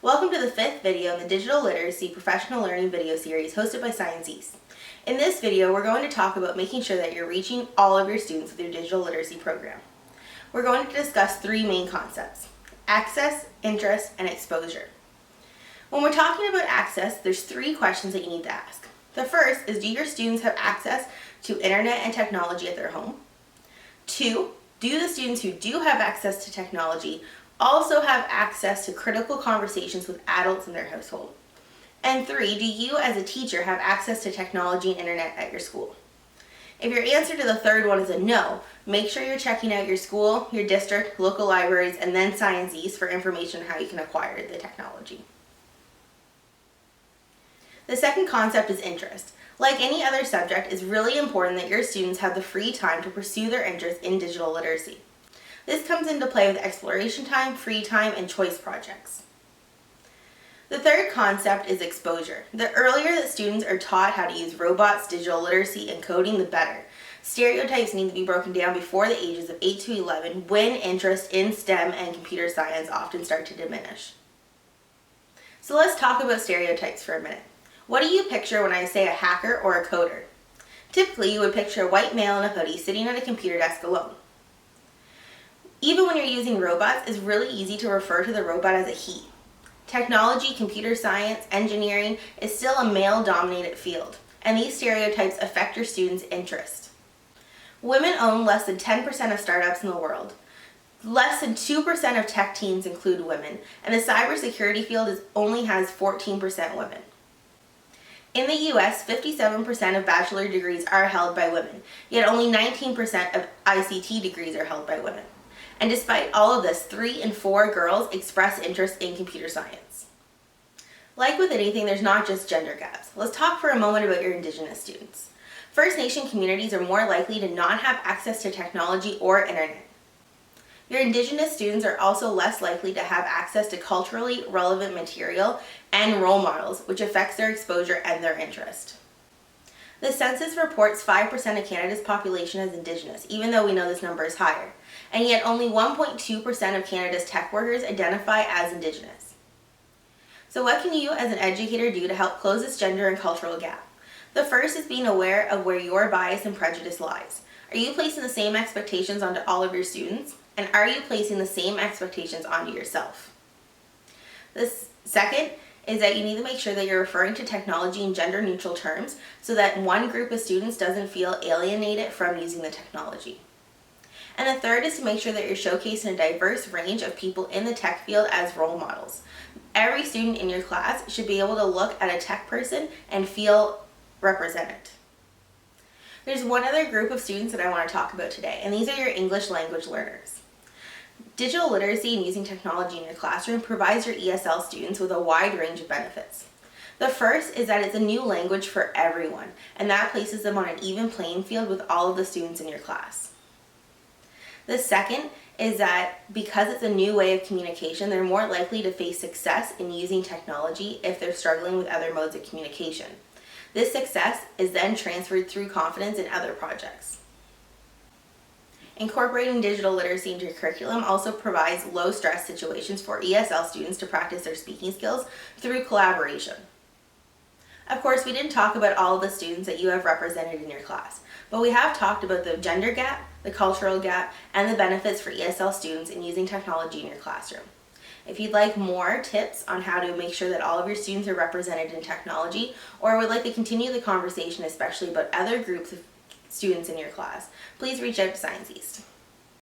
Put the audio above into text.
Welcome to the fifth video in the Digital Literacy Professional Learning video series hosted by Science East. In this video, we're going to talk about making sure that you're reaching all of your students with your digital literacy program. We're going to discuss three main concepts: access, interest, and exposure. When we're talking about access, there's three questions that you need to ask. The first is, do your students have access to internet and technology at their home? 2, do the students who do have access to technology also have access to critical conversations with adults in their household? And 3, do you as a teacher have access to technology and internet at your school? If your answer to the third one is a no, make sure you're checking out your school, your district, local libraries, and then Science East for information on how you can acquire the technology. The second concept is interest. Like any other subject, it's really important that your students have the free time to pursue their interest in digital literacy. This comes into play with exploration time, free time, and choice projects. The third concept is exposure. The earlier that students are taught how to use robots, digital literacy, and coding, the better. Stereotypes need to be broken down before the ages of 8 to 11, when interest in STEM and computer science often start to diminish. So let's talk about stereotypes for a minute. What do you picture when I say a hacker or a coder? Typically, you would picture a white male in a hoodie sitting at a computer desk alone. Even when you're using robots, it's really easy to refer to the robot as a he. Technology, computer science, engineering is still a male-dominated field, and these stereotypes affect your students' interest. Women own less than 10% of startups in the world. Less than 2% of tech teams include women, and the cybersecurity field only has 14% women. In the US, 57% of bachelor degrees are held by women, yet only 19% of ICT degrees are held by women. And despite all of this, 3 in 4 girls express interest in computer science. Like with anything, there's not just gender gaps. Let's talk for a moment about your Indigenous students. First Nation communities are more likely to not have access to technology or internet. Your Indigenous students are also less likely to have access to culturally relevant material and role models, which affects their exposure and their interest. The census reports 5% of Canada's population as Indigenous, even though we know this number is higher, and yet only 1.2% of Canada's tech workers identify as Indigenous. So what can you as an educator do to help close this gender and cultural gap? The first is being aware of where your bias and prejudice lies. Are you placing the same expectations onto all of your students? And are you placing the same expectations onto yourself? The second is that you need to make sure that you're referring to technology in gender-neutral terms so that one group of students doesn't feel alienated from using the technology. And the third is to make sure that you're showcasing a diverse range of people in the tech field as role models. Every student in your class should be able to look at a tech person and feel represented. There's one other group of students that I want to talk about today, and these are your English language learners. Digital literacy and using technology in your classroom provides your ESL students with a wide range of benefits. The first is that it's a new language for everyone, and that places them on an even playing field with all of the students in your class. The second is that because it's a new way of communication, they're more likely to face success in using technology if they're struggling with other modes of communication. This success is then transferred through confidence in other projects. Incorporating digital literacy into your curriculum also provides low-stress situations for ESL students to practice their speaking skills through collaboration. Of course, we didn't talk about all of the students that you have represented in your class, but we have talked about the gender gap, the cultural gap, and the benefits for ESL students in using technology in your classroom. If you'd like more tips on how to make sure that all of your students are represented in technology, or would like to continue the conversation especially about other groups of students in your class, please reach out to Science East.